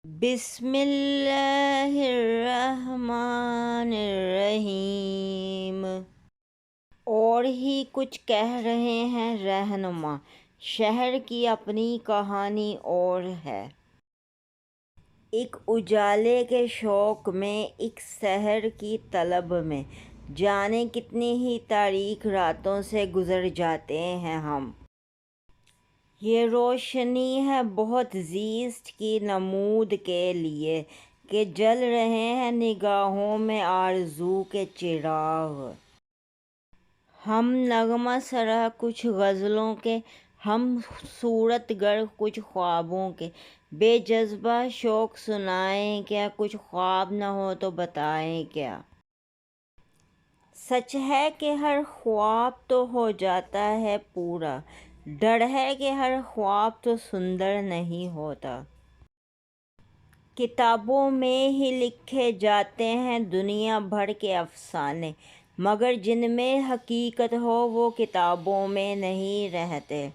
بسم اللہ الرحمن الرحیم۔ اور ہی کچھ کہہ رہے ہیں رہنما، شہر کی اپنی کہانی اور ہے۔ ایک اجالے کے شوق میں، ایک سحر کی طلب میں، جانے کتنی ہی تاریک راتوں سے گزر جاتے ہیں ہم۔ یہ روشنی ہے بہت زیست کی نمود کے لیے کہ جل رہے ہیں نگاہوں میں آرزو کے چراغ۔ ہم نغمہ سرا کچھ غزلوں کے، ہم صورت گر کچھ خوابوں کے، بے جذبہ شوق سنائیں کیا، کچھ خواب نہ ہو تو بتائیں کیا۔ سچ ہے کہ ہر خواب تو ہو جاتا ہے پورا، ڈر ہے کہ ہر خواب تو سندر نہیں ہوتا۔ کتابوں میں ہی لکھے جاتے ہیں دنیا بھر کے افسانے، مگر جن میں حقیقت ہو وہ کتابوں میں نہیں رہتے۔